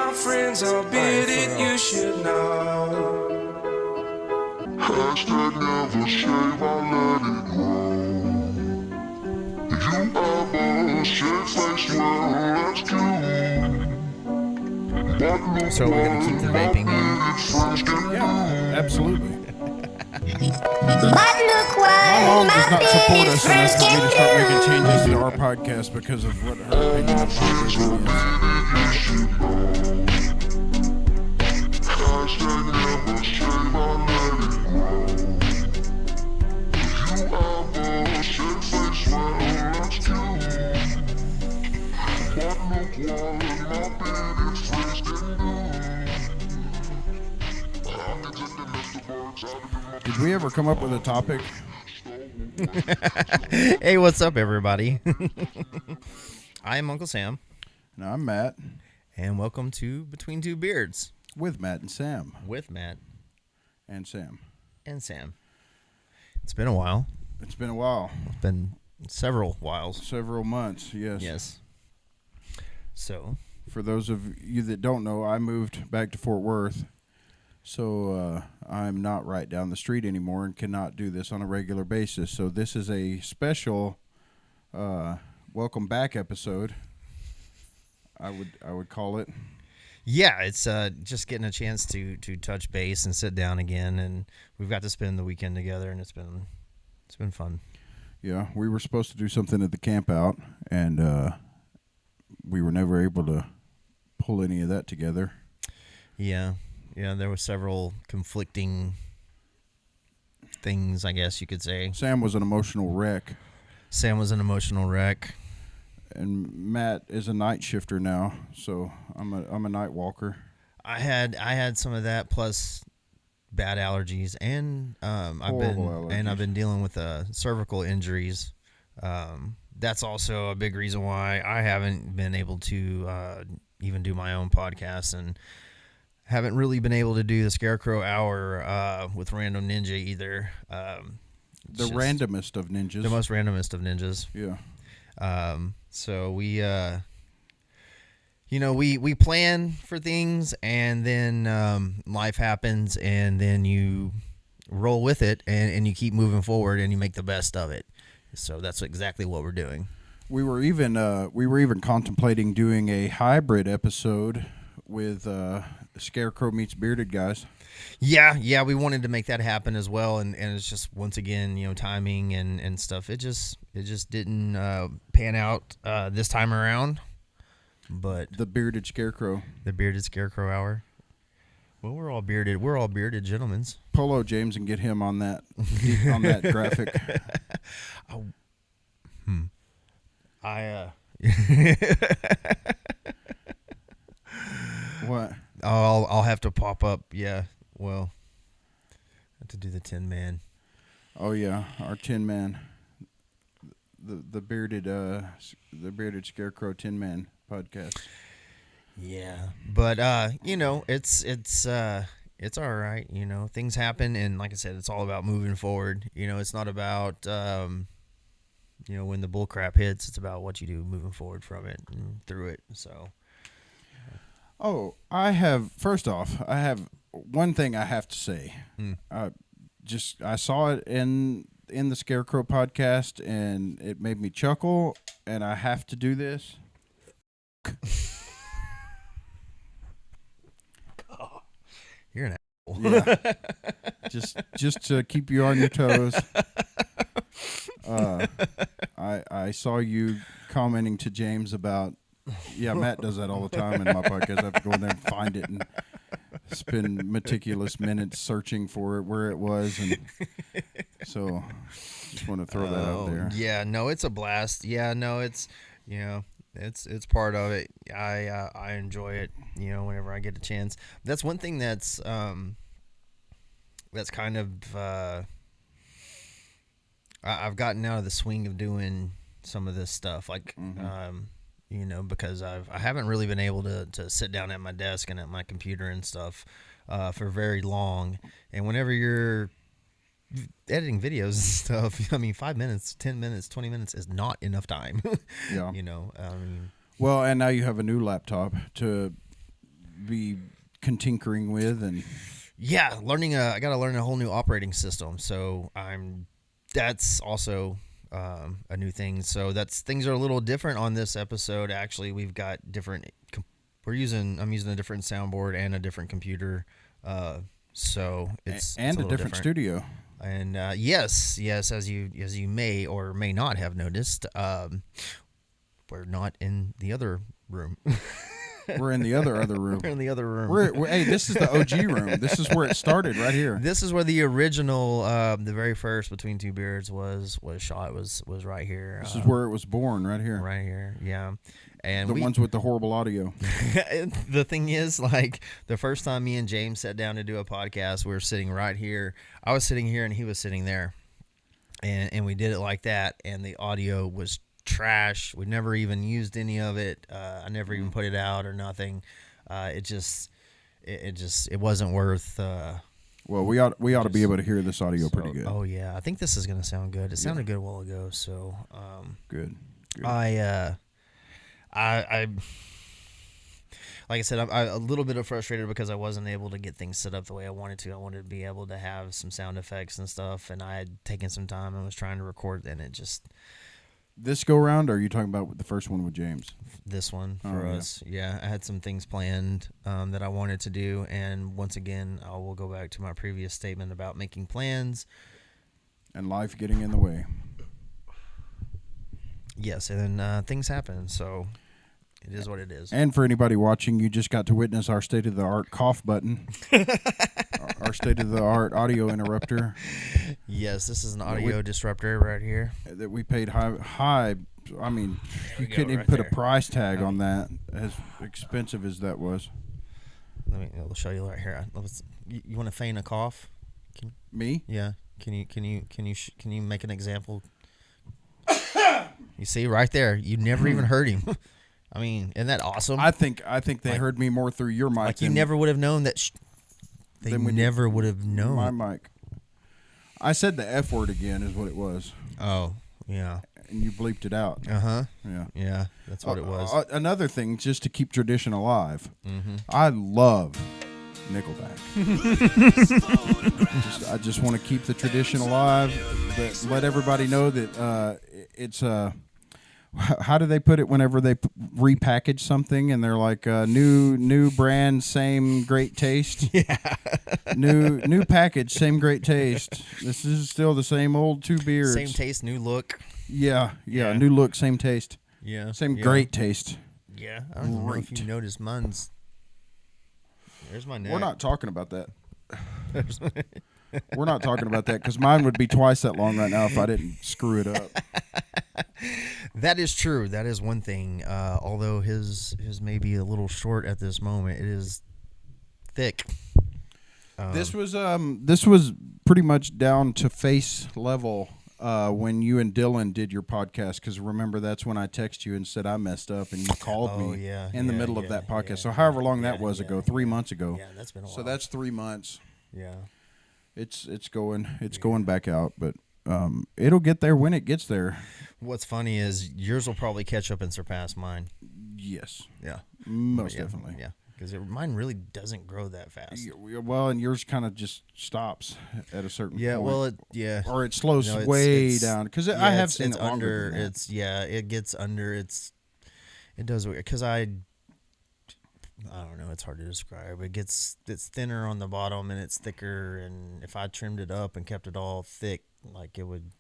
my friends are bearded, you should know. Hashtag never shave, I let it grow. You ever shave face, well, that's cute. But look, So we're gonna keep the vaping in? Yeah, absolutely. But look what My mom does not support us friends unless we can need to start do. making changes to our podcast because of what her opinion of vaping is. Hashtag never shave, I let it grow. You ever shave face, well, that's cute. But look what my bearded friends can do. I'm addicted to birds, Did we ever come up with a topic? Hey, what's up, everybody? I am Uncle Sam, No, I'm Matt, and welcome to Between Two Beards with Matt and Sam. with Matt And Sam. and Sam. It's been a while. It's been a while. It's been several whiles. Several months, yes. Yes. So, For those of you that don't know, I moved back to Fort Worth. So I'm not right down the street anymore and cannot do this on a regular basis. So this is a special welcome back episode. I would call it. yeah, it's just getting a chance to touch base and sit down again, and we've got to spend the weekend together, and it's been fun. Yeah, we were supposed to do something at the camp out, and we were never able to pull any of that together. Yeah, there were several conflicting things, I guess you could say. Sam was an emotional wreck, Sam was an emotional wreck. and Matt is a night shifter now, so I'm a night walker. I had some of that plus bad allergies, and Horrible I've allergies. been dealing with cervical injuries. That's also a big reason why I haven't been able to even do my own podcast, and haven't really been able to do the Scarecrow Hour with Random Ninja either. The randomest of ninjas. the most randomest of ninjas. Yeah. So we we plan for things, and then life happens, and then you roll with it, and you keep moving forward, and you make the best of it. So that's exactly what we're doing. We were even contemplating doing a hybrid episode with Scarecrow meets Bearded guys. Yeah, we wanted to make that happen as well, and it's just, once again, timing and stuff. It just didn't pan out this time around. But The Bearded Scarecrow. the Bearded Scarecrow Hour. Well, we're all bearded. We're all bearded gentlemen. Polo James and get him on that on that graphic. What? I'll have to pop up. Yeah. Well, I have to do the Tin Man. Oh yeah, our Tin Man. The bearded Scarecrow Tin Man podcast. Yeah, but it's all right. Things happen, and like I said, it's all about moving forward. It's not about when the bull crap hits. It's about what you do moving forward from it and through it. So. Oh, I have one thing I have to say. I saw it in the Scarecrow podcast, and it made me chuckle, and I have to do this. You're an asshole. Yeah. just to keep you on your toes. I saw you commenting to James about, Matt does that all the time in my podcast. I have to go in there and find it and spend meticulous minutes searching for it, where it was, and so just want to throw that out there. Yeah, no, it's a blast. Yeah, no, it's it's part of it. I enjoy it, whenever I get a chance. That's one thing that's kind of I've gotten out of the swing of doing some of this stuff, like because I haven't really been able to sit down at my desk and at my computer and stuff for very long. And whenever you're editing videos and stuff, 5 minutes, 10 minutes, 20 minutes is not enough time. Yeah. You know, Well, and now you have a new laptop to be tinkering with, and Yeah, I got to learn a whole new operating system. So that's also a new thing. So things are a little different on this episode. Actually, we've got I'm using a different soundboard and a different computer. So it's a different different studio. And yes, as you may or may not have noticed, we're not in the other room. We're in the other room. We're in the other room. Hey, this is the OG room. This is where it started, right here. This is where the original, the very first Between Two Beards was shot. Was right here. This is where it was born, right here. Right here, yeah. And The ones with the horrible audio. The thing is, like, the first time me and James sat down to do a podcast, we were sitting right here. I was sitting here and he was sitting there, and we did it like that. And the audio was trash. We never even used any of it. I never even put it out or nothing. It wasn't worth. Well, we ought to be able to hear this audio pretty good. Oh yeah, I think this is gonna sound good. It sounded good a while ago. So Good. I like I said, I'm a little bit frustrated because I wasn't able to get things set up the way I wanted to. I wanted to be able to have some sound effects and stuff, and I had taken some time and was trying to record, and it just. This go round, or are you talking about the first one with James? This one for us. Yeah, I had some things planned that I wanted to do, and once again, I will go back to my previous statement about making plans. And life getting in the way. Yes, and then things happen, so it is what it is. And for anybody watching, you just got to witness our state-of-the-art cough button. Our state-of-the-art audio interrupter. Yes, this is an audio disruptor right here. That we paid high. I mean, you couldn't even right put there. a price tag on that, as expensive as that was. I'll show you right here. You want to feign a cough? Me? Yeah. Can you make an example? You see right there. You never even heard him. I mean, isn't that awesome? I think they heard me more through your mic. Like you never would have known that. They never would have known. My mic. I said the F word again is what it was. Oh, yeah. And you bleeped it out. Uh-huh. Yeah. Yeah, that's what it was. Another thing, just to keep tradition alive, Mm-hmm. I love Nickelback. I just want to keep the tradition alive, but let everybody know that it's how do they put it whenever they repackage something and they're like new brand, same great taste. Yeah. new package, same great taste. This is still the same old Two Beards. Same taste, new look. Yeah, new look, same taste. Yeah. Same great taste. Yeah. I don't know if you noticed mine's. There's my neck. We're not talking about that. We're not talking about that because mine would be twice that long right now if I didn't screw it up. That is true. That is one thing. Although his may be a little short at this moment, it is thick. This was pretty much down to face level when you and Dylan did your podcast. Because remember, that's when I texted you and said I messed up, and you called me in the middle of that podcast. So however long that was ago, 3 months ago. Yeah, that's been a while. So that's 3 months. Yeah. It's going back out, but it'll get there when it gets there. What's funny is yours will probably catch up and surpass mine. Yes. Yeah. Most definitely. Yeah. Because mine really doesn't grow that fast. Well, and yours kind of just stops at a certain point. Yeah, well, or it slows way down. Because I have seen it longer than that. It gets under. It does because I don't know. It's hard to describe. It's thinner on the bottom and it's thicker. And if I trimmed it up and kept it all thick, like it would.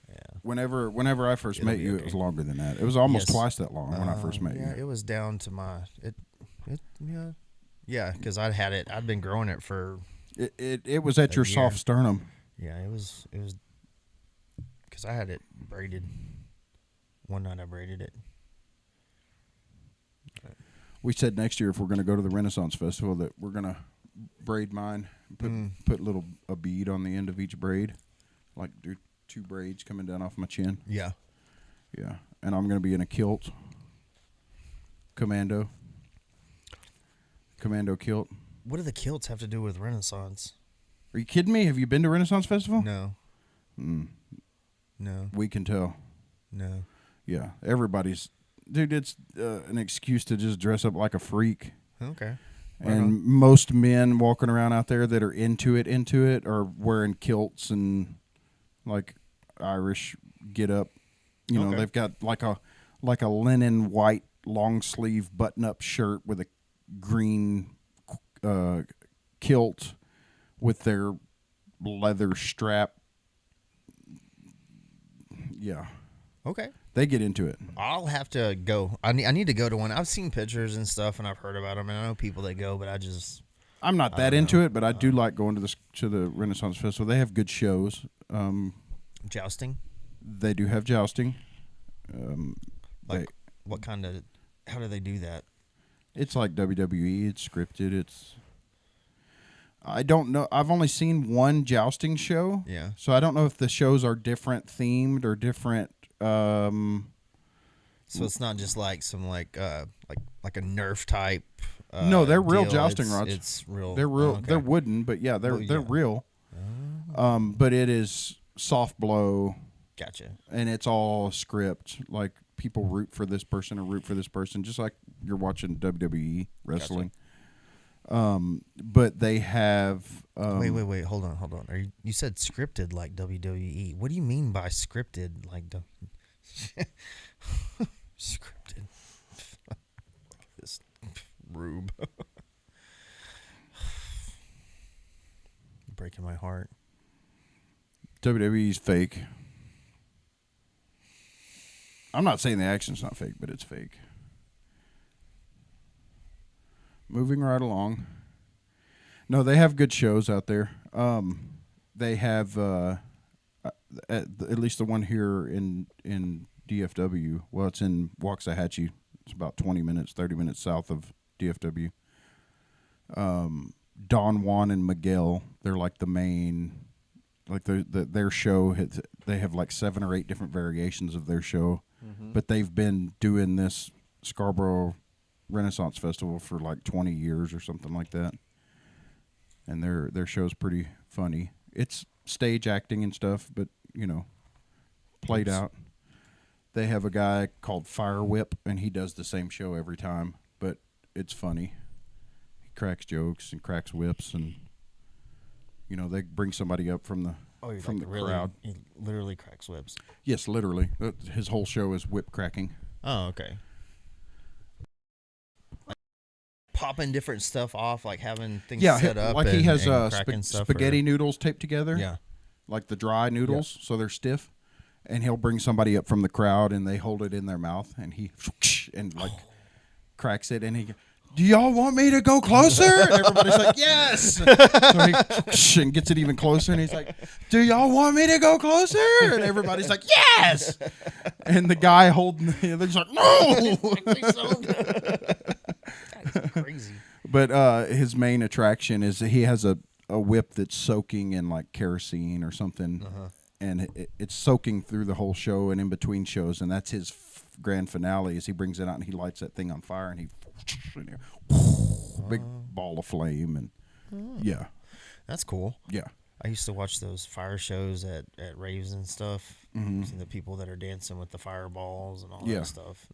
Yeah. Whenever I first met you, it was longer than that. It was almost twice that long when I first met you. Yeah, it was down to my because I'd been growing it for. It was at your soft sternum. Yeah, it was because I had it braided. One night I braided it. We said next year if we're going to go to the Renaissance Festival that we're going to braid mine, put a bead on the end of each braid, like do 2 braids coming down off my chin. Yeah. Yeah, and I'm going to be in a kilt, commando kilt. What do the kilts have to do with Renaissance? Are you kidding me? Have you been to Renaissance Festival? No. No. We can tell. No. Yeah, everybody's... Dude, it's an excuse to just dress up like a freak. Okay. And most men walking around out there that are into it are wearing kilts and like Irish get up. You know, Okay. they've got like a linen white long sleeve button up shirt with a green kilt with their leather strap. Yeah. Okay. They get into it. I'll have to go. I need to go to one. I've seen pictures and stuff, and I've heard about them, and I know people that go, but I'm not that into it, but I do like going to the Renaissance Festival. They have good shows. Jousting? They do have jousting. Like, what kind of, how do they do that? It's like WWE. It's scripted. I don't know. I've only seen one jousting show. Yeah. So I don't know if the shows are different themed or different. So it's not just like some like a Nerf type. No, they're real deal. jousting rods. It's real. They're real. Okay. They're wooden, but yeah, they're real. But it is soft blow. Gotcha. And it's all script. Like people root for this person or root for this person, just like you're watching WWE wrestling. Gotcha. But they have. Wait. Hold on. You said scripted like WWE. What do you mean by scripted like scripted? This rube. Breaking my heart. WWE's fake. I'm not saying the action's not fake, but it's fake. Moving right along. No, they have good shows out there. They have at least the one here in DFW. Well, it's in Waxahachie. It's about 30 minutes south of DFW. Don Juan and Miguel, they're like the main, like their show. They have like 7 or 8 different variations of their show, but they've been doing this Scarborough Renaissance Festival for like 20 years or something like that. And their show's pretty funny. It's stage acting and stuff, but played out. They have a guy called Fire Whip, and he does the same show every time, but it's funny. He cracks jokes and cracks whips, and they bring somebody up from the crowd. He literally cracks whips. Yes, literally. His whole show is whip cracking. Oh, okay. Popping different stuff off, like having things set up. Like he has cracking stuff spaghetti noodles taped together. Yeah. Like the dry noodles, so they're stiff. And he'll bring somebody up from the crowd, and they hold it in their mouth, and he cracks it, and he, do y'all want me to go closer? And everybody's like, yes. So he gets it even closer, and he's like, do y'all want me to go closer? And everybody's like, yes. And the guy holding the other's like, no. That's crazy. But his main attraction is he has a whip that's soaking in like kerosene or something, and it's soaking through the whole show and in between shows, and that's his grand finale. Is he brings it out and he lights that thing on fire, and he big ball of flame, and yeah, that's cool. Yeah, I used to watch those fire shows at raves and stuff. See the people that are dancing with the fireballs and all that stuff.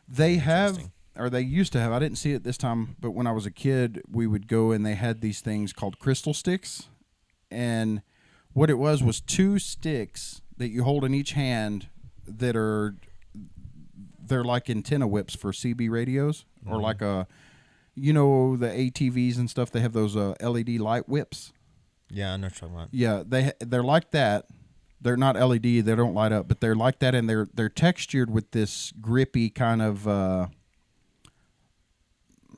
They have. Or they used to have. I didn't see it this time, but when I was a kid, we would go and they had these things called crystal sticks. And what it was 2 sticks that you hold in each hand that they're like antenna whips for CB radios, or like the ATVs and stuff. They have those LED light whips. Yeah, I know what you're talking about. Yeah, they're like that. They're not LED. They don't light up, but they're like that, and they're textured with this grippy kind of.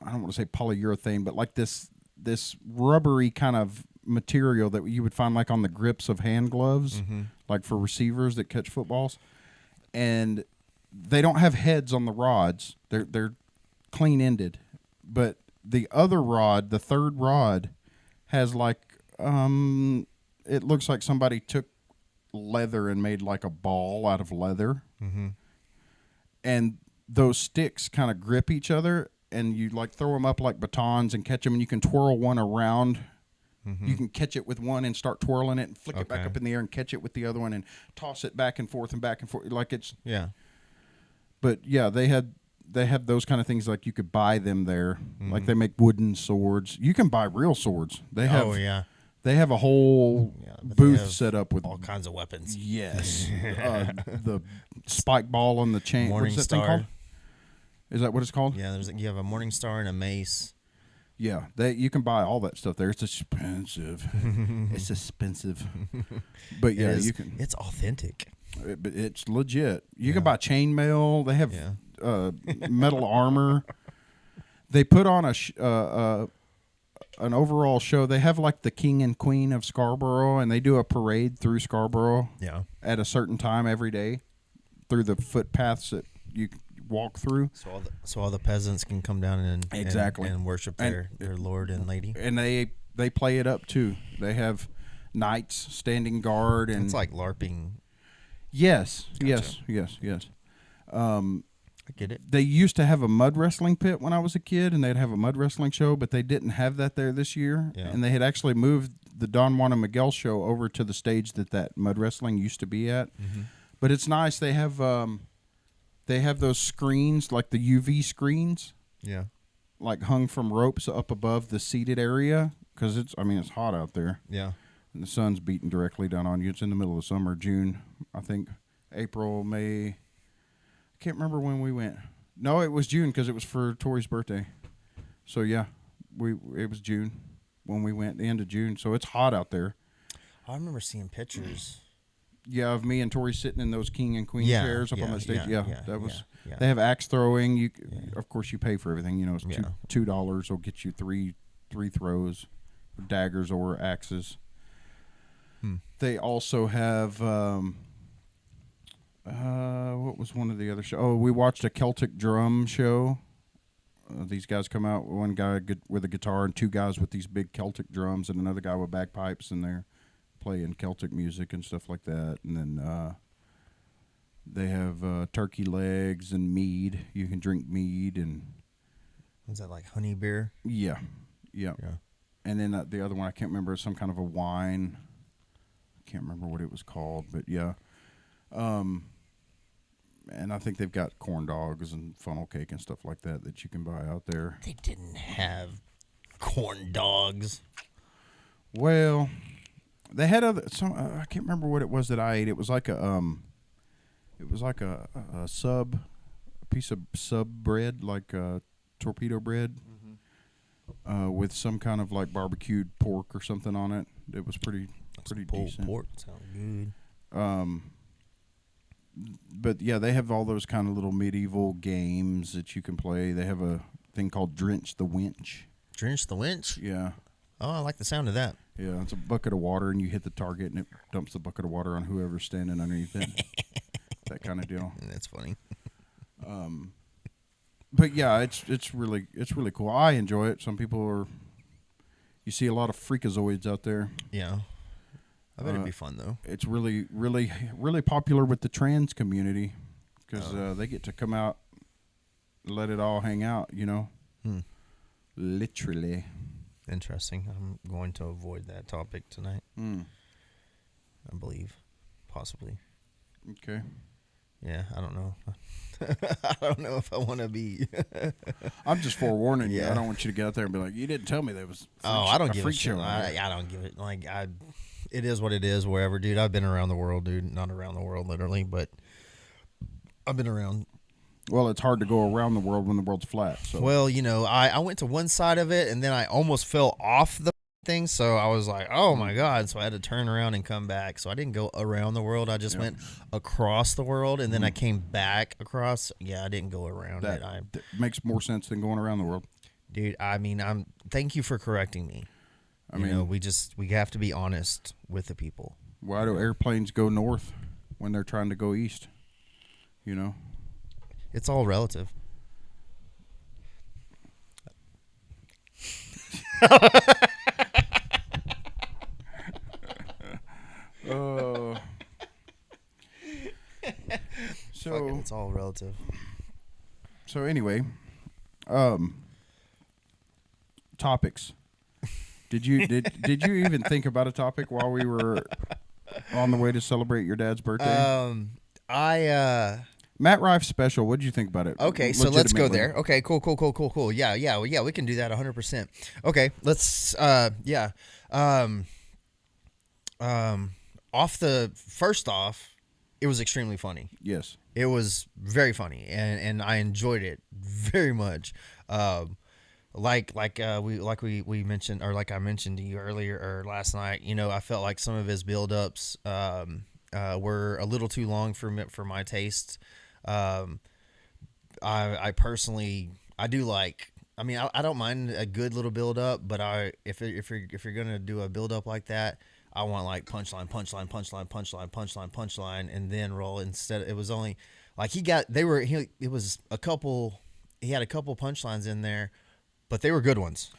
I don't want to say polyurethane, but like this rubbery kind of material that you would find like on the grips of hand gloves, like for receivers that catch footballs. And they don't have heads on the rods. They're clean ended. But the other rod, the third rod, has like it looks like somebody took leather and made like a ball out of leather. And those sticks kind of grip each other. And you like throw them up like batons and catch them, and you can twirl one around. You can catch it with one and start twirling it and flick it back up in the air and catch it with the other one and toss it back and forth and back and forth. Like it's yeah. But yeah, they had they have those kind of things. Like you could buy them there. Mm-hmm. Like they make wooden swords. You can buy real swords. They have. Oh yeah. They have a whole But they booth have set up with all kinds of weapons. Yes, the spike ball on the chain. Morning What's that thing Star. called? Is that what it's called? Yeah, you have a Morning Star and a mace. Yeah, you can buy all that stuff there. It's expensive. It's expensive. But yeah, you can. It's authentic. But it's legit. You can buy chainmail. They have metal armor. They put on an overall show. They have like the King and Queen of Scarborough, and they do a parade through Scarborough. Yeah. At a certain time every day, through the footpaths that you walk through. So all the peasants can come down and worship their lord and lady. And they play it up too. They have knights standing guard, and It's like LARPing. yes. I get it. They used to have a mud wrestling pit when I was a kid, and they'd have a mud wrestling show, but they didn't have that there this year. Yeah. And they had actually moved the Don Juan and Miguel show over to the stage that mud wrestling used to be at. Mm-hmm. But it's nice. They have those screens, like the UV screens, Yeah. like hung from ropes up above the seated area, because it's hot out there, Yeah. and the sun's beating directly down on you. It's in the middle of summer, June, I think, April, May. I can't remember when we went. No, it was June because it was for Tori's birthday. So yeah, it was June when we went, the end of June. So it's hot out there. I remember seeing pictures. Yeah, of me and Tori sitting in those king and queen chairs up on the stage. Yeah, that was. yeah. They have axe throwing. Of course, you pay for everything. You know, it's Yeah. $2 will get you three throws, daggers or axes. They also have. What was one of the other shows? Oh, we watched a Celtic drum show. These guys come out, one guy with a guitar and two guys with these big Celtic drums and another guy with bagpipes, and they're playing Celtic music and stuff like that. And then they have turkey legs and mead. You can drink mead. And Was that like honey beer? yeah. Yeah. And then the other one, I can't remember, some kind of a wine. I can't remember what it was called, but yeah. And I think they've got corn dogs and funnel cake and stuff like that you can buy out there. They didn't have corn dogs. Well, they had I can't remember what it was that I ate. It was like a piece of sub bread, like torpedo bread, with some kind of like barbecued pork or something on it. It was pretty decent. Pork sounds good. But yeah, they have all those kind of little medieval games that you can play. They have a thing called Drench the Winch. Drench the winch? Yeah. Oh, I like the sound of that. Yeah, it's a bucket of water, and you hit the target, and it dumps the bucket of water on whoever's standing underneath it. That kind of deal. That's funny. But yeah, it's really cool. I enjoy it. Some people you see a lot of freakazoids out there. Yeah. I bet it'd be fun, though. It's really, really, really popular with the trans community because they get to come out, let it all hang out, you know. Literally. Interesting. I'm going to avoid that topic tonight. I believe. Possibly. Okay. Yeah, I don't know. I don't know if I want to be. I'm just forewarning you. Yeah. I don't want you to get out there and be like, you didn't tell me there was I don't give a freak shit. show. I don't give it. It is what it is wherever, dude. I've been around the world, dude. Not around the world, literally, but I've been around. Well, it's hard to go around the world when the world's flat. So. Well, you know, I went to one side of it, and then I almost fell off the thing, so I was like, oh, my God. So I had to turn around and come back. So I didn't go around the world. I just went across the world, and then I came back across. Yeah, I didn't go around it. That makes more sense than going around the world. Dude, I mean, thank you for correcting me. I mean, we have to be honest with the people. Why do airplanes go north when they're trying to go east? You know? It's all relative. So it's all relative. So anyway, topics. Did you even think about a topic while we were on the way to celebrate your dad's birthday? Matt Rife special. What did you think about it? Okay, so let's go Legitimately. there. Okay, cool. Yeah, we can do that 100%. Okay, let's first off, it was extremely funny. Yes. It was very funny, and I enjoyed it very much. Like we mentioned, or like I mentioned to you earlier or last night. I felt like some of his build-ups were a little too long for my taste. I personally, I do like. I mean, I don't mind a good little build up, but if you're gonna do a build up like that, I want like punchline, and then roll. Instead, it was only like he had a couple punchlines in there, but they were good ones.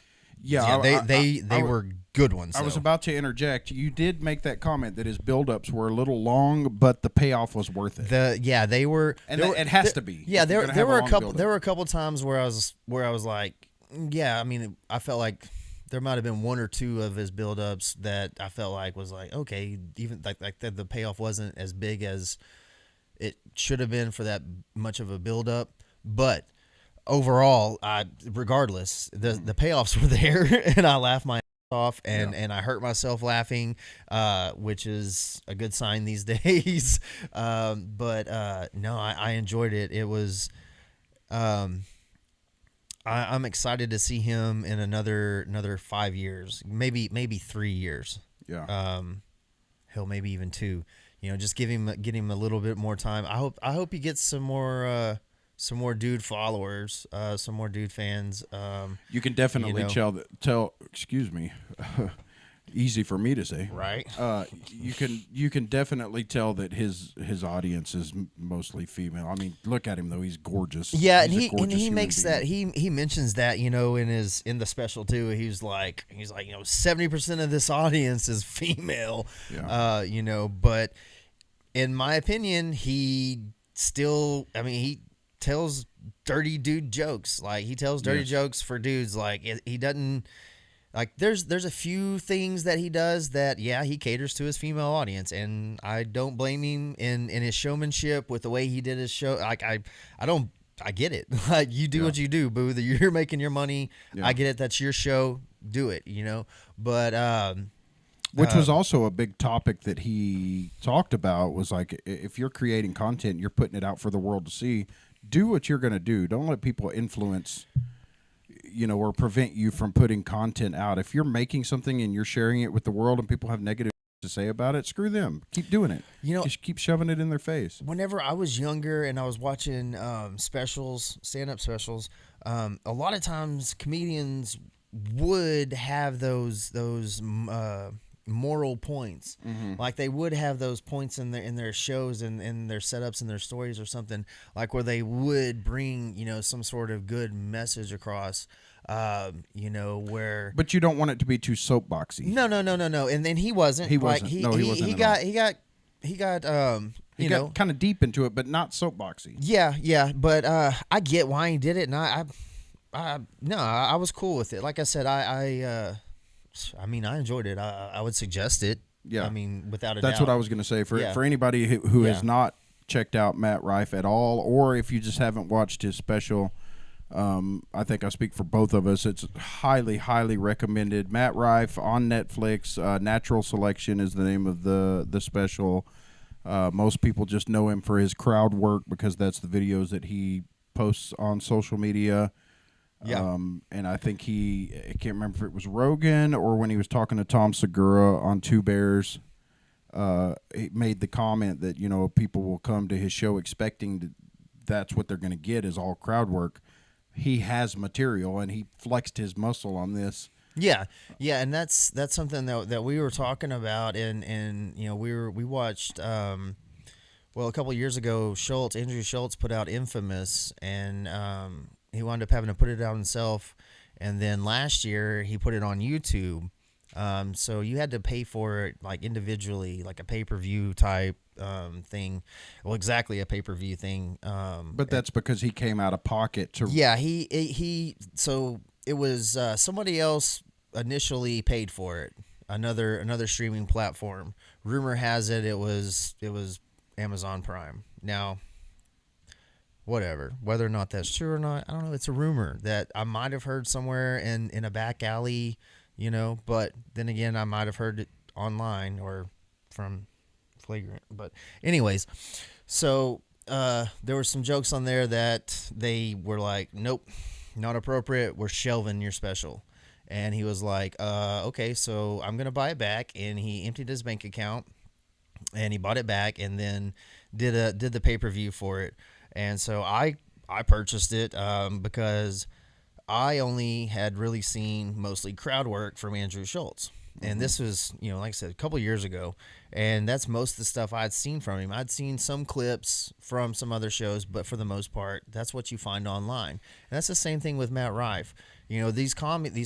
Yeah, they were good ones. I was though. about to interject. You did make that comment that his build-ups were a little long, but the payoff was worth it. They were, And it has to be. Yeah, if you're there gonna there have a were a long couple build-up. there were a couple times where I was like, yeah, I mean, I felt like there might have been one or two of his build-ups that I felt like was like, okay, even like the payoff wasn't as big as it should have been for that much of a build-up, but overall, regardless, the payoffs were there, and I laughed my ass off, and I hurt myself laughing, which is a good sign these days. But no, I enjoyed it. It was, I'm excited to see him in another 5 years, maybe 3 years. Yeah. Hell, maybe even 2. Just get him a little bit more time. I hope he gets some more dude followers, some more dude fans. You can definitely tell. Excuse me. Easy for me to say. Right. You can definitely tell that his audience is mostly female. I mean, look at him though; he's gorgeous. Yeah, He's a gorgeous he human makes that being. he mentions that in the special too. He's like 70% of this audience is female. Yeah. But in my opinion, he tells dirty dude jokes. Like he tells dirty jokes for dudes. Like he doesn't. Like there's a few things that he does that he caters to his female audience, and I don't blame him in his showmanship with the way he did his show. Like I get it. Like you do what you do, boo. That you're making your money. Yeah. I get it. That's your show. Do it. But Which was also a big topic that he talked about, was like, if you're creating content, you're putting it out for the world to see. Do what you're going to do. Don't let people influence, or prevent you from putting content out. If you're making something and you're sharing it with the world and people have negative to say about it, screw them. Keep doing it. Just keep shoving it in their face. Whenever I was younger and I was watching stand-up specials, a lot of times comedians would have those moral points. Like they would have those points in their shows and in their setups and their stories or something, like where they would bring some sort of good message across, where. But you don't want it to be too soapboxy. No, and then he wasn't. He wasn't. He wasn't. He got He got kind of deep into it, but not soapboxy. Yeah, but I get why he did it, and I was cool with it. Like I said, I mean, I enjoyed it. I would suggest it. Yeah. I mean, without a doubt. That's what I was going to say. Yeah. For anybody who Yeah. has not checked out Matt Rife at all, or if you just haven't watched his special, I think I speak for both of us. It's highly, highly recommended. Matt Rife on Netflix. Natural Selection is the name of the special. Most people just know him for his crowd work because that's the videos that he posts on social media. Yeah. And I think I can't remember if it was Rogan or when he was talking to Tom Segura on Two Bears, he made the comment that, people will come to his show expecting that's what they're going to get is all crowd work. He has material, and he flexed his muscle on this. Yeah, and that's something that we were talking about, and we watched a couple of years ago, Andrew Schulz put out Infamous, and he wound up having to put it out himself, and then last year he put it on YouTube. So you had to pay for it like individually, like a pay-per-view type thing. Well, exactly a pay-per-view thing. But that's because he came out of pocket to. Yeah, so it was somebody else initially paid for it. Another streaming platform. Rumor has it was Amazon Prime. Now, whatever. Whether or not that's true or not, I don't know. It's a rumor that I might have heard somewhere in a back alley, but then again, I might have heard it online or from Flagrant. But anyways, so there were some jokes on there that they were like, nope, not appropriate. We're shelving your special. And he was like, okay, so I'm going to buy it back. And he emptied his bank account and he bought it back and then did the pay-per-view for it. And so I purchased it because I only had really seen mostly crowd work from Andrew Schulz. And this was, like I said, a couple years ago. And that's most of the stuff I'd seen from him. I'd seen some clips from some other shows, but for the most part, that's what you find online. And that's the same thing with Matt Rife. These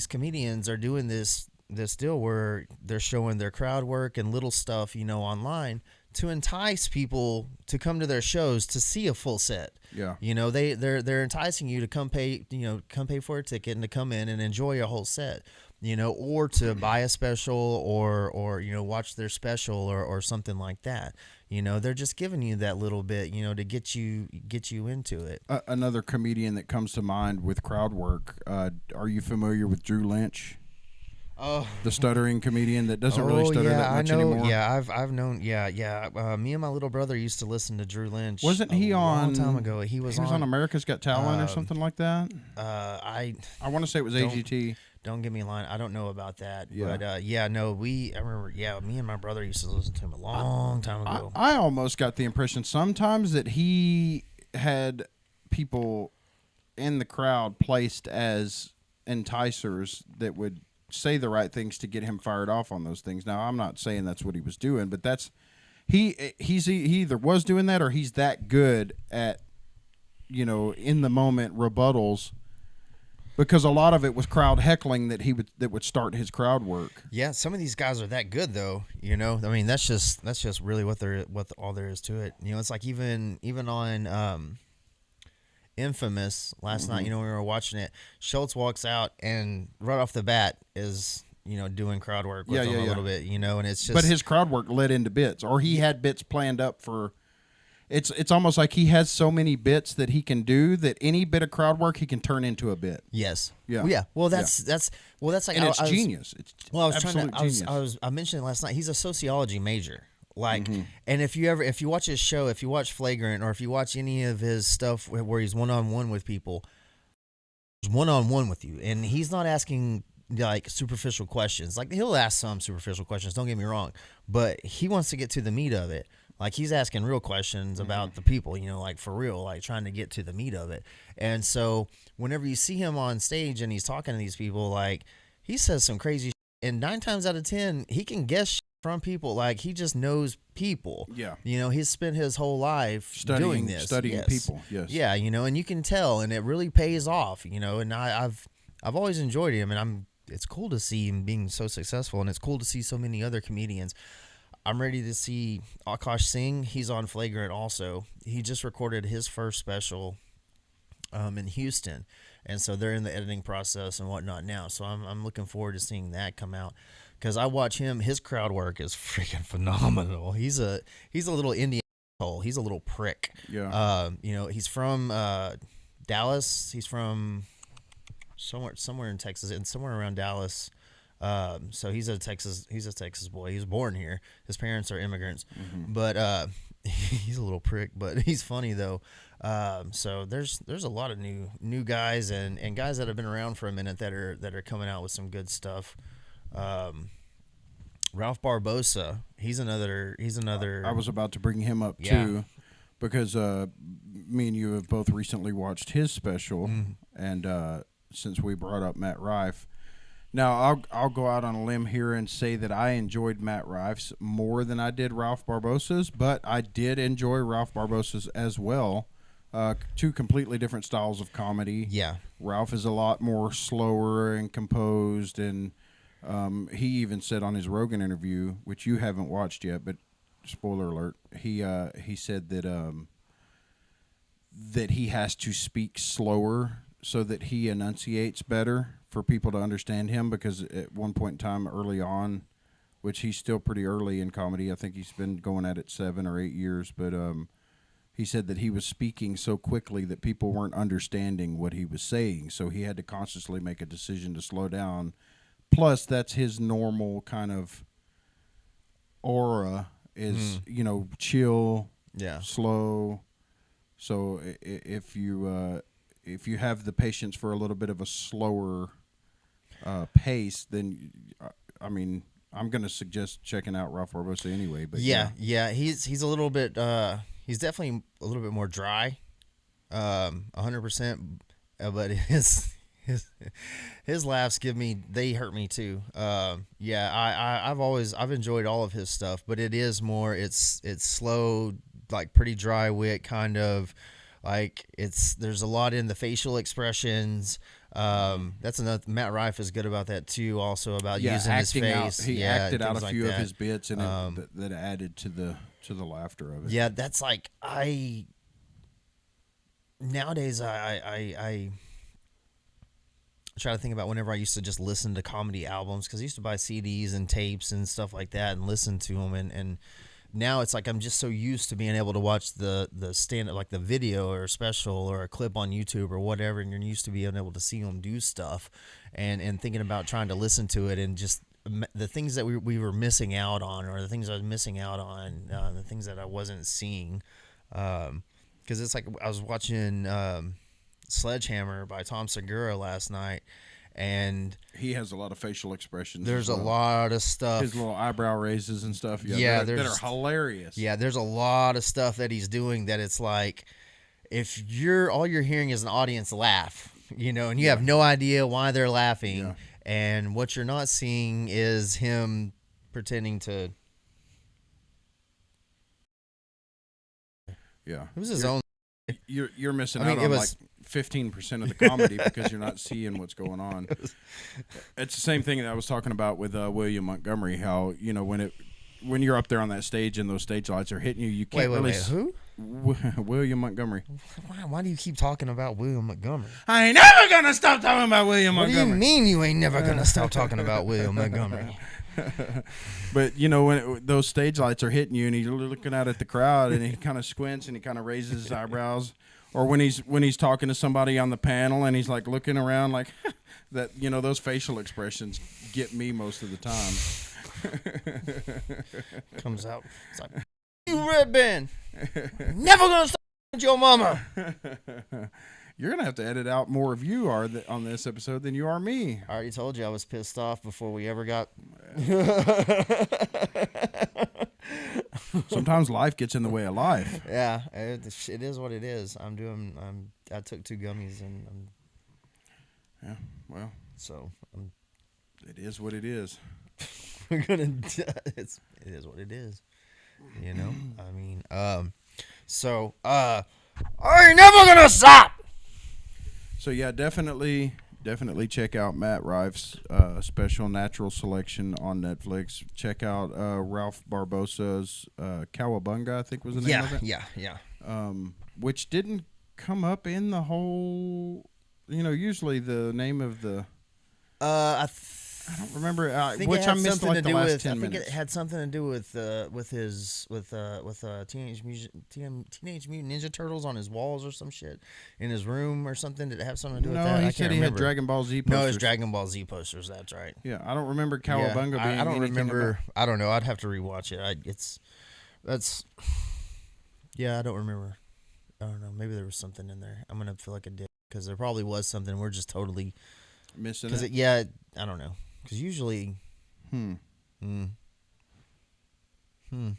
comedians are doing this deal where they're showing their crowd work and little stuff, online to entice people to come to their shows to see a full set. Yeah. They're enticing you to come pay for a ticket and to come in and enjoy a whole set. Or to buy a special or watch their special or something like that. They're just giving you that little bit, to get you into it. Another comedian that comes to mind with crowd work. Are you familiar with Drew Lynch? Oh, the stuttering comedian that doesn't really stutter that much anymore. Yeah, I've known. Yeah. Me and my little brother used to listen to Drew Lynch. Wasn't he on? A long time ago. He was on America's Got Talent or something like that. I want to say it was AGT. Don't get me a line. I don't know about that. Yeah. But I remember. Yeah, me and my brother used to listen to him a long time ago. I almost got the impression sometimes that he had people in the crowd placed as enticers that would say the right things to get him fired off on those things. Now, I'm not saying that's what he was doing, but that's he either was doing that or he's that good at in the moment rebuttals, because a lot of it was crowd heckling that would start his crowd work. Yeah, some of these guys are that good though. I mean, that's just really what all there is to it. It's like even on Infamous last night, when we were watching it, Schulz walks out and right off the bat is doing crowd work with them a little bit, and it's just. But his crowd work led into bits, or he had bits planned up for. It's almost like he has so many bits that he can do that any bit of crowd work he can turn into a bit. Yes. Yeah. Well, yeah. Well, that's like. And it's genius. It's absolute genius. I mentioned it last night. He's a sociology major. And if you watch his show, if you watch Flagrant, or if you watch any of his stuff where he's one-on-one with people, he's one-on-one with you, and he's not asking like superficial questions. Like, he'll ask some superficial questions, don't get me wrong, but he wants to get to the meat of it. Like, he's asking real questions about the people, like for real, like trying to get to the meat of it. And so whenever you see him on stage and he's talking to these people, like, he says some crazy shit, and 9 times out of 10 he can guess shit from people. Like, he just knows people. Yeah. He's spent his whole life doing this. Studying people. Yes. Yeah, and you can tell, and it really pays off, and I've always enjoyed him, and it's cool to see him being so successful, and it's cool to see so many other comedians. I'm ready to see Akash Singh. He's on Flagrant also. He just recorded his first special in Houston, and so they're in the editing process and whatnot now. So I'm looking forward to seeing that come out, because I watch him. His crowd work is freaking phenomenal. He's a little Indian asshole. He's a little prick. Yeah. He's from Dallas. He's from somewhere in Texas, and somewhere around Dallas. So he's a Texas boy. He was born here. His parents are immigrants, but he's a little prick, but he's funny though. So there's a lot of new guys and guys that have been around for a minute that are coming out with some good stuff. Ralph Barbosa, he's another. I was about to bring him up too, because me and you have both recently watched his special, and since we brought up Matt Rife. Now, I'll go out on a limb here and say that I enjoyed Matt Rife's more than I did Ralph Barbosa's, but I did enjoy Ralph Barbosa's as well. 2 completely different styles of comedy. Yeah. Ralph is a lot more slower and composed, and he even said on his Rogan interview, which you haven't watched yet, but spoiler alert, he said that that he has to speak slower so that he enunciates better for people to understand him, because at one point in time early on, which he's still pretty early in comedy, I think he's been going at it 7 or 8 years, but he said that he was speaking so quickly that people weren't understanding what he was saying, so he had to consciously make a decision to slow down. Plus, that's his normal kind of aura is, chill, slow. So if you have the patience for a little bit of a slower pace, then I'm going to suggest checking out Ralph Barbosa anyway. But he's a little bit he's definitely a little bit more dry, 100%. But his laughs they hurt me too. I've enjoyed all of his stuff, but it is more it's slow, like pretty dry wit kind of. Like there's a lot in the facial expressions. That's another. Matt Rife is good about that too. Also about using his face. He acted out a few like of his bits, and that added to the laughter of it. Yeah, that's like nowadays I try to think about whenever I used to just listen to comedy albums, because I used to buy CDs and tapes and stuff like that and listen to them, and now it's like I'm just so used to being able to watch the stand, like the video or a special or a clip on YouTube or whatever, and you're used to being able to see them do stuff, and thinking about trying to listen to it, and just the things that we were missing out on, or the things I was missing out on, the things that I wasn't seeing, because it's like I was watching Sledgehammer by Tom Segura last night, and he has a lot of facial expressions. There's a lot of stuff. His little eyebrow raises and stuff. That are hilarious. Yeah, there's a lot of stuff that he's doing that it's like, if all you're hearing is an audience laugh, and you have no idea why they're laughing, and what you're not seeing is him pretending to. Yeah, it was his own. You're missing out on like 15% of the comedy because you're not seeing what's going on. It's the same thing that I was talking about with William Montgomery. How when you're up there on that stage and those stage lights are hitting you, you can't really. Wait, who? William Montgomery. Why do you keep talking about William Montgomery? I ain't never gonna stop talking about William Montgomery. What do you mean you ain't never gonna stop talking about William Montgomery? But when those stage lights are hitting you and you're looking out at the crowd and he kind of squints and he kind of raises his eyebrows, or when he's talking to somebody on the panel and he's like looking around like that, those facial expressions get me most of the time. Comes out, it's like, you red band, never gonna stop with your mama. You're going to have to edit out more of you on this episode than you are me. I already told you I was pissed off before we ever got. Sometimes life gets in the way of life. Yeah, it is what it is. I took 2 gummies and yeah, well. So. It is what it is. We're going to. It is what it is. So, I ain't never going to stop. So yeah, definitely check out Matt Rife's special Natural Selection on Netflix. Check out Ralph Barbosa's Cowabunga, I think was the name of it. Yeah. Which didn't come up in the whole. Usually the name of the. I don't remember. Which I missed like the last 10 minutes. I think it had something to do with Teenage Mutant Ninja Turtles on his walls or some shit in his room or something. Did it have something to do with that? No, he said he had Dragon Ball Z posters. No, it was Dragon Ball Z posters. That's right. Yeah, I don't remember Cowabunga being. I don't remember. About. I don't know. I'd have to rewatch it. Yeah, I don't remember. I don't know. Maybe there was something in there. I'm gonna feel like a dick because there probably was something. We're just totally missing it. Yeah, I don't know. Because usually, Yeah, I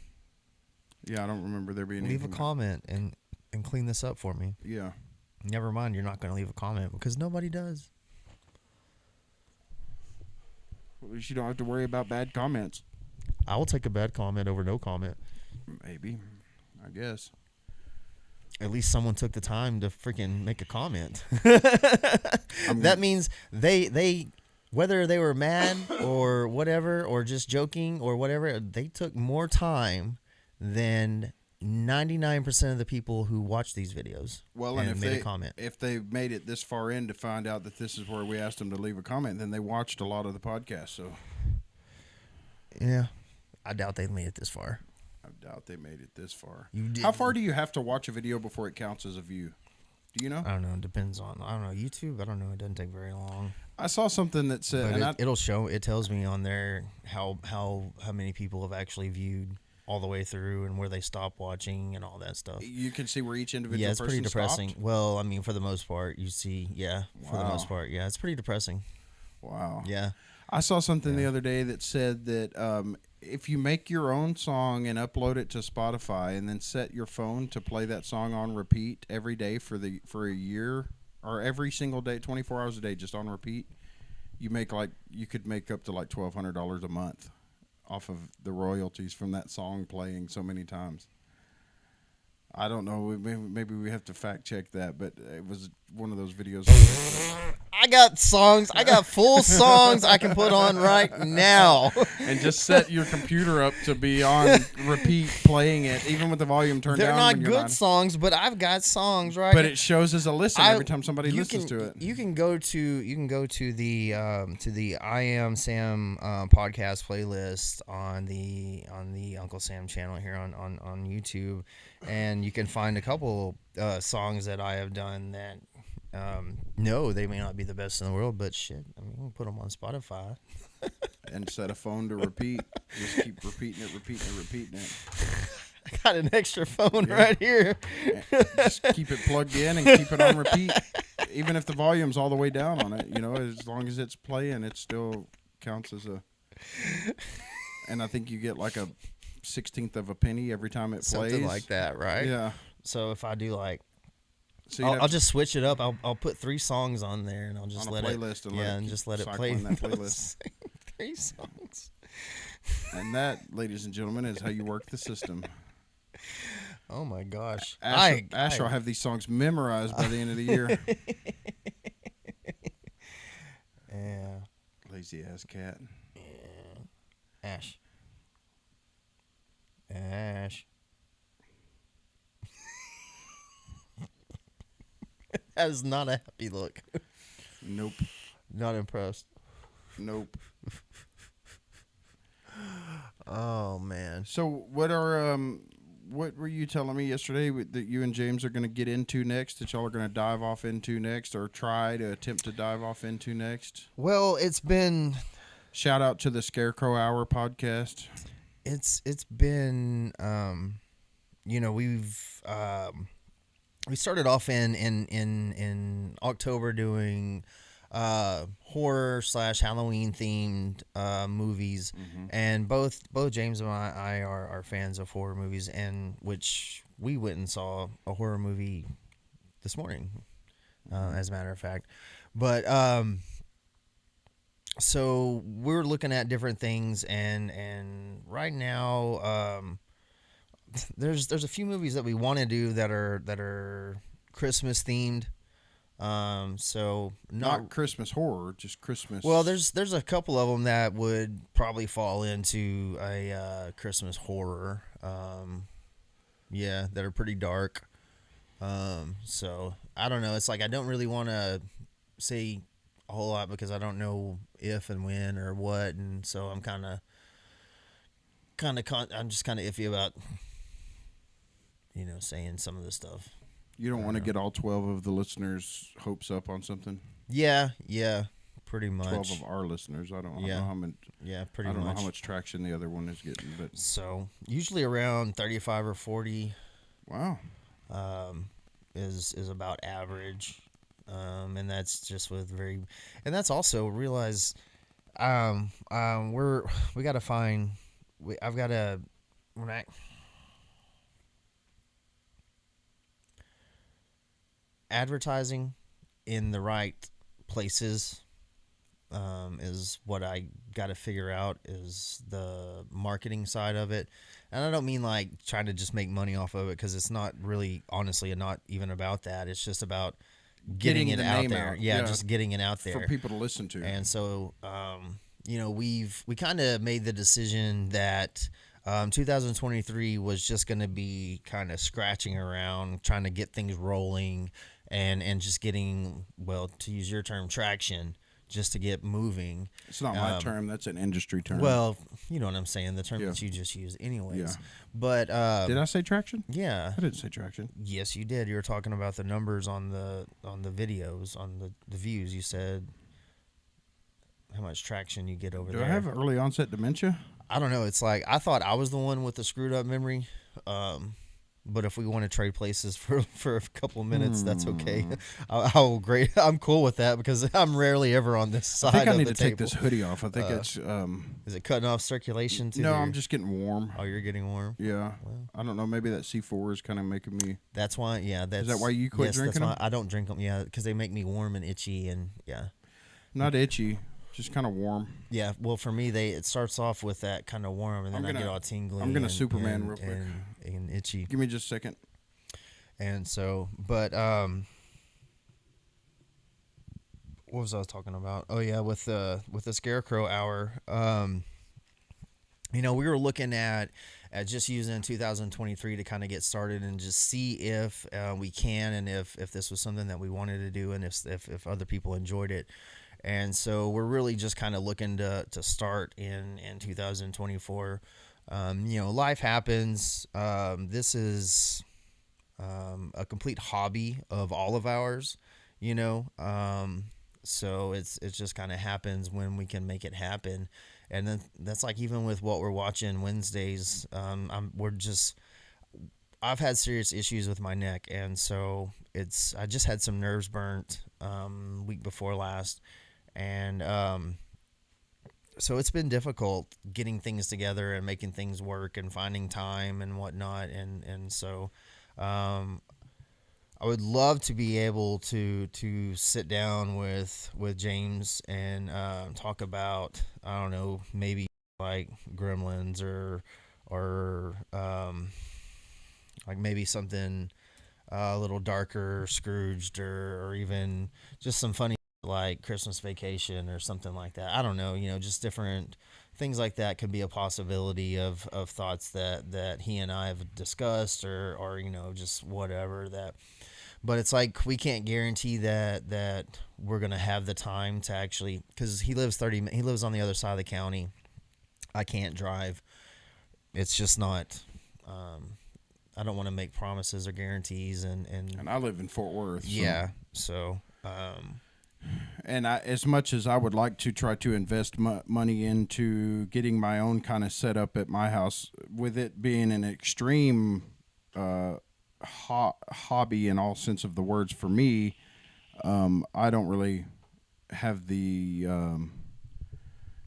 don't remember there being. Leave a comment and clean this up for me. Yeah. Never mind, you're not going to leave a comment because nobody does. At least you don't have to worry about bad comments. I will take a bad comment over no comment. Maybe, I guess. At least someone took the time to freaking make a comment. That means they. Whether they were mad or whatever, or just joking or whatever, they took more time than 99% of the people who watch these videos. Well, and if made a comment. If they made it this far in to find out that this is where we asked them to leave a comment, then they watched a lot of the podcast. So, yeah, I doubt they made it this far. doubt they made it this far. You did. How far do you have to watch a video before it counts as a view? Do you know? I don't know. It depends on, I don't know, YouTube. I don't know. It doesn't take very long. I saw something that said, But it'll show. It tells me on there how many people have actually viewed all the way through and where they stop watching and all that stuff. you can see where each individual Yeah, it's pretty person depressing. stopped? Well, I mean, for the most part, you see, yeah, for the most part, yeah, it's pretty depressing. Wow. Yeah. I saw something the other day that said that if you make your own song and upload it to Spotify and then set your phone to play that song on repeat every day for a year or every single day, 24 hours a day, just on repeat, you could make up to like $1,200 a month off of the royalties from that song playing so many times. I don't know. Maybe we have to fact check that, but it was one of those videos. I got songs. I got full songs I can put on right now. And just set your computer up to be on repeat playing it, even with the volume turned They're down. not when you're good songs, but I've got songs right. But it shows as a listen every time somebody listens to it. You can go to the I Am Sam podcast playlist on the Uncle Sam channel here on YouTube, and you can find a couple songs that I have done that. No, they may not be the best in the world, but shit, I mean, we'll put them on Spotify. And set a phone to repeat. Just keep repeating it. I got an extra phone right here. Just keep it plugged in and keep it on repeat. Even if the volume's all the way down on it, as long as it's playing, it still counts as a. And I think you get like a 1/16 of a penny every time it plays. Something like that, right? Yeah. So if I do like. So I'll just switch it up. I'll put 3 songs on there, and I'll just on a let playlist it. and Yeah, let it and keep just let it play. cycling that playlist. 3 songs. And that, ladies and gentlemen, is how you work the system. Oh my gosh! Ash will have these songs memorized by the end of the year. Yeah. Lazy ass cat. Ash. That is not a happy look. Nope. Not impressed. Nope. Oh man. So what were you telling me yesterday that you and James are going to get into next, that y'all are going to dive off into next, or try to attempt to dive off into next? Well, it's been. Shout out to the Scarecrow Hour podcast. It's been. We started off in October doing horror / Halloween themed movies, and both James and I are fans of horror movies, and which we went and saw a horror movie this morning, as a matter of fact. But so we're looking at different things, and right now there's a few movies that we want to do that are Christmas themed. So Not Christmas horror, just Christmas. well, there's a couple of them that would probably fall into a Christmas horror. That are pretty dark. So I don't know. It's like I don't really want to say a whole lot because I don't know if and when or what, and so I'm I'm just kind of iffy about saying some of this stuff. You don't want to get all 12 of the listeners' hopes up on something? Yeah, pretty much. 12 of our listeners. I don't know how much. Yeah, pretty I don't much. know how much traction the other one is getting, but So usually around 35 or 40. Wow. Is about average, and that's just with and that's also realize, we got to find. I've got to when I. Advertising in the right places is what I got to figure out, is the marketing side of it. And I don't mean like trying to just make money off of it, because it's not really, honestly, not even about that. It's just about getting it the out name there. out. Yeah, just getting it out there for people to listen to. And so, we kind of made the decision that 2023 was just going to be kind of scratching around, trying to get things rolling, and just getting, well, to use your term, traction, just to get moving. It's not my term. That's an industry term. Well, you know what I'm saying, the term Yeah. that you just used anyways. Yeah. But Did I say traction? yeah. I didn't say traction. Yes, you did. You were talking about the numbers on the videos, on the views. You said how much traction you get over Do there. I have early onset dementia? I don't know. It's like I thought I was the one with the screwed up memory. But if we want to trade places for a couple of minutes, that's okay. I'm cool with that because I'm rarely ever on this side. I think I need of to the take table. this hoodie off. I think it's. Is it cutting off circulation? No, I'm just getting warm. Oh, you're getting warm. Yeah. I don't know. Maybe that C4 is kind of making me. That's why. Yeah. That's, Is that why you quit yes, drinking that's why them? I don't drink them. Yeah, because they make me warm and itchy, and yeah. Not itchy, just kind of warm. Yeah, well, for me, it starts off with that kind of warm, and then I get all tingly. I'm gonna and, Superman and, real quick. and itchy. Give me just a second. And so, but what was I talking about? Oh yeah, with the Scarecrow Hour. We were looking at just using 2023 to kind of get started and just see if we can, and if this was something that we wanted to do, and if other people enjoyed it. And so we're really just kind of looking to start in 2024. Life happens. This is a complete hobby of all of ours, so it's just kind of happens when we can make it happen. And then that's like, even with what we're watching Wednesdays, I've had serious issues with my neck, and so I just had some nerves burnt week before last, and so it's been difficult getting things together and making things work and finding time and whatnot, and so I would love to be able to sit down with James and talk about, I don't know, maybe like Gremlins or like maybe something a little darker, Scrooged, or even just some funny like Christmas Vacation or something like that. I don't know, just different things like that could be a possibility of thoughts that he and I have discussed, or just whatever that. But it's like, we can't guarantee that we're gonna have the time to actually, because he lives on the other side of the county. I can't drive. It's just not. I don't want to make promises or guarantees, and I live in Fort Worth. So. Yeah, so. And as much as I would like to try to invest money into getting my own kind of setup at my house, with it being an extreme hobby in all sense of the words for me, I don't really have the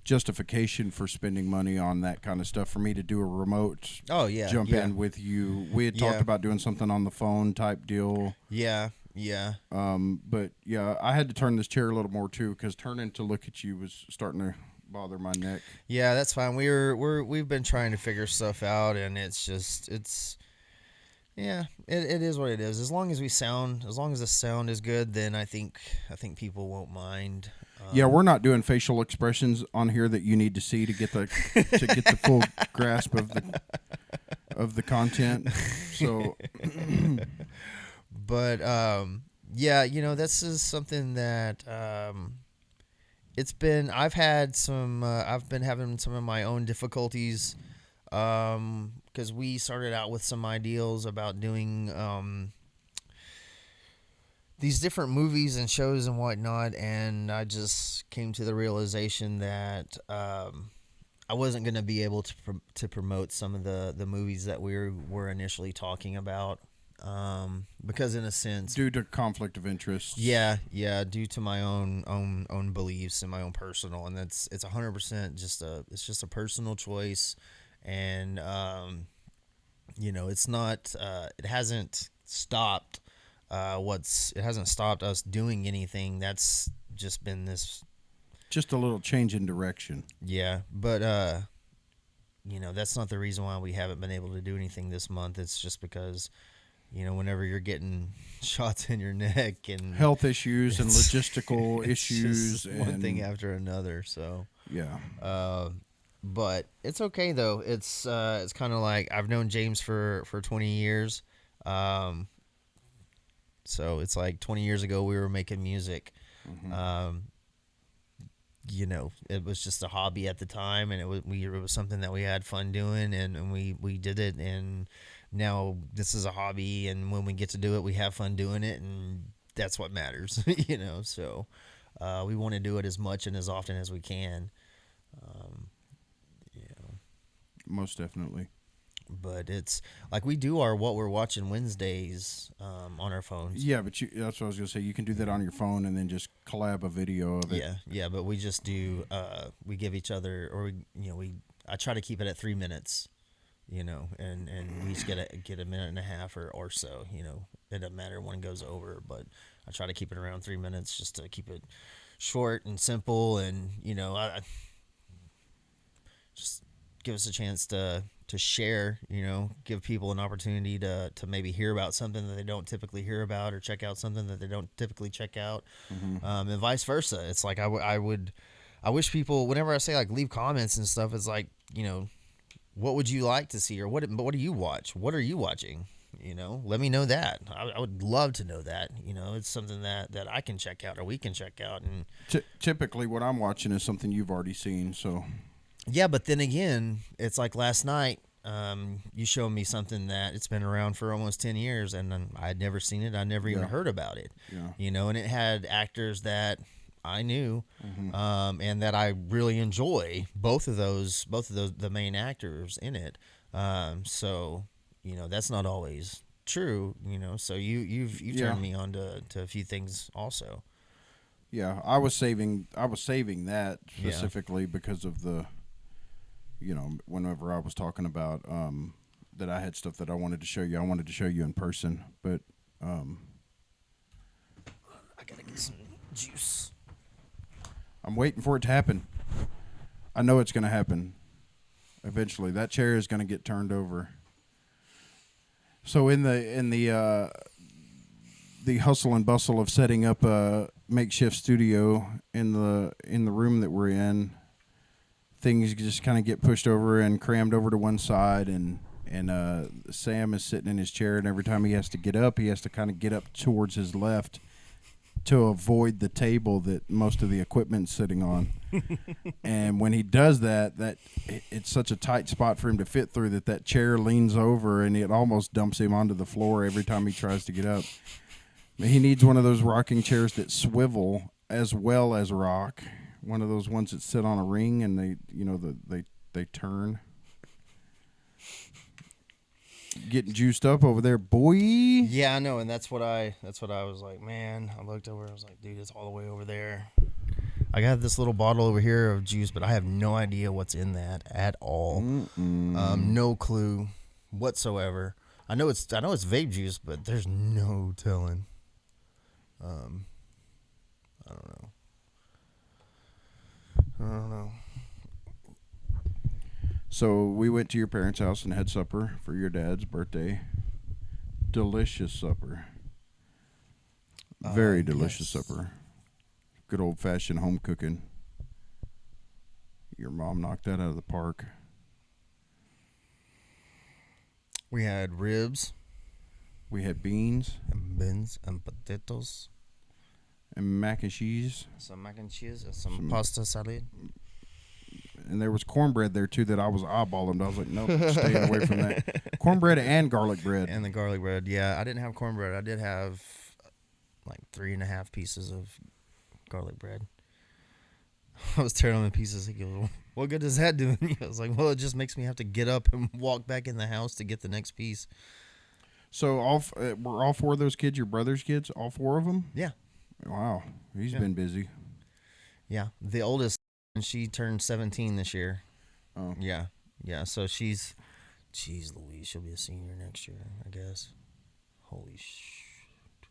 justification for spending money on that kind of stuff. For me to do a remote jump in with you, we had talked about doing something on the phone type deal. Yeah. But yeah, I had to turn this chair a little more too, because turning to look at you was starting to bother my neck. Yeah, that's fine. We've been trying to figure stuff out, and it is what it is. As long as the sound is good, then I think people won't mind. Yeah, we're not doing facial expressions on here that you need to see to get the full grasp of the content. So. But this is something that I've been having some of my own difficulties, because we started out with some ideals about doing these different movies and shows and whatnot, and I just came to the realization that I wasn't going to be able to promote some of the movies that we were initially talking about. Because in a sense, due to conflict of interest, due to my own beliefs and my own personal, and it's 100% just a personal choice, and it's not it hasn't stopped us doing anything. That's just been just a little change in direction. Yeah, but that's not the reason why we haven't been able to do anything this month. It's just because whenever you're getting shots in your neck and health issues and logistical issues, and one thing after another. So yeah, but it's okay though. It's kind of like, I've known James for 20 years. So it's like 20 years ago we were making music. it was just a hobby at the time, and it was something that we had fun doing, and we did it, and now this is a hobby, and when we get to do it, we have fun doing it, and that's what matters, So we want to do it as much and as often as we can. Most definitely. But it's like we do our what we're watching Wednesdays on our phones. Yeah, but that's what I was gonna say. You can do that on your phone and then just collab a video of it. Yeah. But we just do. We give each other, or I try to keep it at 3 minutes. And we each get a minute and a half or so. It doesn't matter when it goes over, but I try to keep it around 3 minutes just to keep it short and simple, and I just give us a chance to share, give people an opportunity to maybe hear about something that they don't typically hear about, or check out something that they don't typically check out, and vice versa. It's like I wish people, whenever I say like leave comments and stuff, it's like, what would you like to see, or what do you watch? What are you watching? Let me know that. I would love to know that. It's something that I can check out, or we can check out. And typically what I'm watching is something you've already seen, so. Yeah, but then again, it's like last night, you showed me something that it's been around for almost 10 years, and I'd never seen it. I never even heard about it. Yeah. And it had actors that I knew, and that I really enjoy. Both of those, the main actors in it. So, that's not always true. So you've turned me on to a few things also. Yeah, I was saving that specifically because of the. Whenever I was talking about that I had stuff that I wanted to show you in person, but I gotta get some juice. I'm waiting for it to happen. I know it's going to happen eventually. That chair is going to get turned over. So in the hustle and bustle of setting up a makeshift studio in the room that we're in, things just kind of get pushed over and crammed over to one side, and Sam is sitting in his chair, and every time he has to get up, he has to kind of get up towards his left to avoid the table that most of the equipment's sitting on. And when he does that it's such a tight spot for him to fit through that chair leans over, and it almost dumps him onto the floor every time he tries to get up. He needs one of those rocking chairs that swivel as well as rock. One of those ones that sit on a ring and they turn. Getting juiced up over there, boy. Yeah, I know, and that's what I was like, man. I looked over, I was like, dude, it's all the way over there. I got this little bottle over here of juice, but I have no idea what's in that at all. No clue whatsoever. I know it's vape juice, but there's no telling. I don't know. So we went to your parents' house and had supper for your dad's birthday. Delicious supper. Very delicious yes. supper. Good old-fashioned home cooking. Your mom knocked that out of the park. We had ribs. We had beans. And beans and potatoes. And mac and cheese. Some mac and cheese and some pasta salad. And there was cornbread there, too, that I was eyeballing. I was like, nope, staying away from that. Cornbread and garlic bread. And the garlic bread. Yeah, I didn't have cornbread. I did have like 3.5 pieces of garlic bread. I was tearing them in pieces. He goes, what good does that do? I was like, well, it just makes me have to get up and walk back in the house to get the next piece. So were all four of those kids your brother's kids? All four of them? Yeah. Wow. He's been busy. Yeah. The oldest, she turned 17 this year. Oh. Yeah. Yeah. So jeez Louise, she'll be a senior next year, I guess. Holy shit.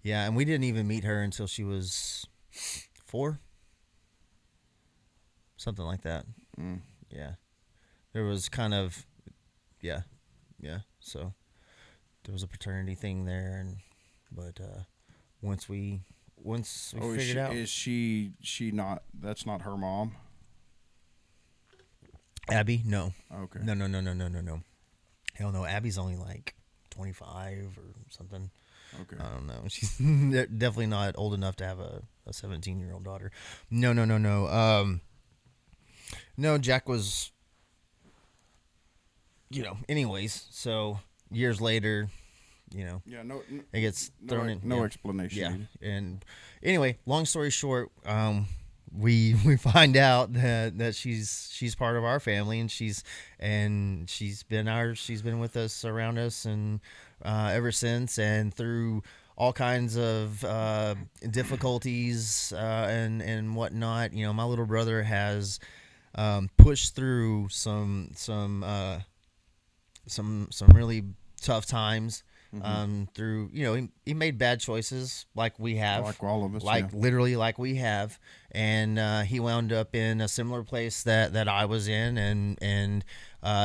Yeah. And we didn't even meet her until she was 4. Something like that. Yeah. There was kind of, yeah. So there was a paternity thing there, but once we figured out. Is she not? That's not her mom. Abby? No. Okay. No. Hell no. Abby's only like 25 or something. Okay. I don't know. She's definitely not old enough to have a 17-year-old daughter. No. No, Jack was, anyways, so years later, Yeah. No. it gets thrown in. No Yeah. explanation. Yeah. needed. And anyway, long story short, we find out that she's part of our family, and she's been with us, around us, and ever since, and through all kinds of difficulties and whatnot. My little brother has pushed through some really tough times. Through he made bad choices like we have, Like all of us, like yeah. literally like we have, and he wound up in a similar place that I was in, and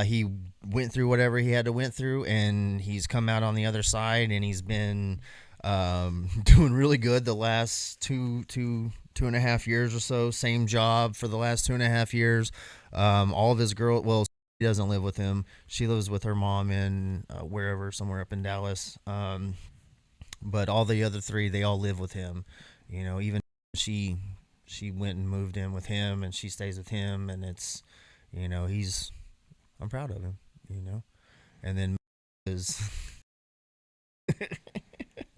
he went through whatever he had to went through, and he's come out on the other side, and he's been doing really good the last two and a half years or so. Same job for the last 2.5 years. All of his she doesn't live with him. She lives with her mom in somewhere up in Dallas. But all the other three, they all live with him. Even she went and moved in with him, and she stays with him, and it's, I'm proud of him. And then is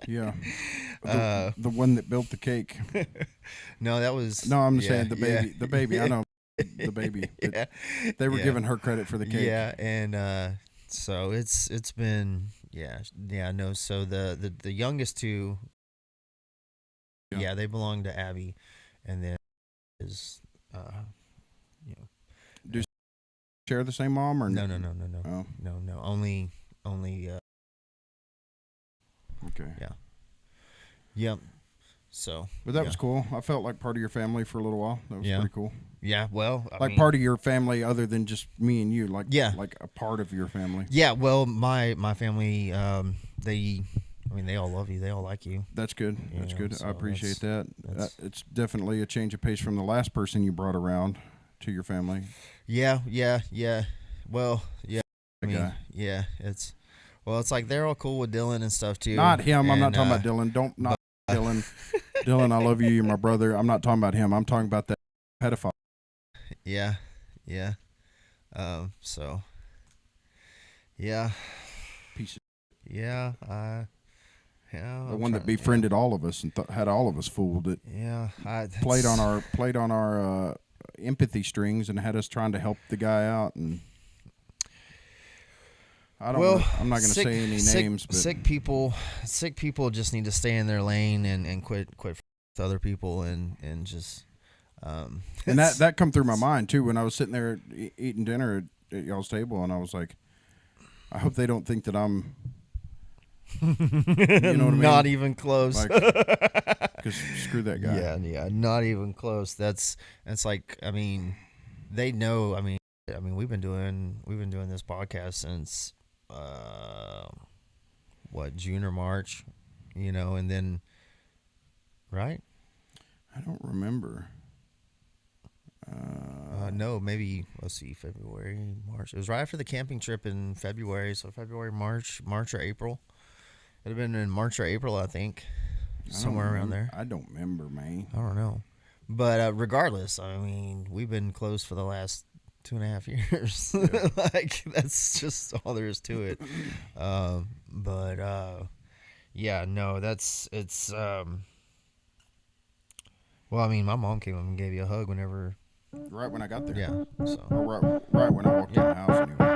Yeah. The one that built the cake. no, that was No, I'm yeah, saying the baby. yeah. The baby. I know the baby. But Yeah. They were Yeah. giving her credit for the cake. Yeah, and so it's been no. So the youngest two, Yeah. they belong to Abby, and then is Share the same mom or no. Oh, No, only okay. yep. So But that yeah. was cool. I felt like part of your family for a little while. That was Yeah. pretty cool. Yeah, well, I Like mean, part of your family other than just me and you. Like Yeah. like a part of your family. Yeah, well, my family, they all love you. They all like you. That's good. That's Yeah, good. so I appreciate that's- It's definitely a change of pace from the last person you brought around to your family. Yeah. Well, yeah. I mean, guy. yeah, it's like they're all cool with Dylan and stuff too. Not him. I'm not and, talking about Dylan. Dylan. Dylan, I love you. You're my brother. I'm not talking about him. I'm talking about that pedophile. Yeah. So. Yeah. Piece of Yeah. Yeah. the one that befriended all of us and had all of us fooled. That Yeah. played on our empathy strings and had us trying to help the guy out. And I'm not going to say any names, but sick people just need to stay in their lane and quit with other people and just and that come through my mind too when I was sitting there eating dinner at y'all's table, and I was like, I hope they don't think that I'm you know what I mean? Not even close. Because screw that guy. Yeah, not even close. It's like, they know. We've been doing this podcast since June or March, and then right. I don't remember. No, maybe let's see, February, March. It was right after the camping trip in February, so February, March or April. It'd have been in March or April, I think, somewhere around there. I don't remember, man. I don't know, but regardless, we've been close for the last 2.5 years. Yeah. Like, that's just all there is to it. Yeah, no, it's. Well, my mom came up and gave you a hug whenever. Right when I got there. Yeah. So. Or right when I walked in the house anyway.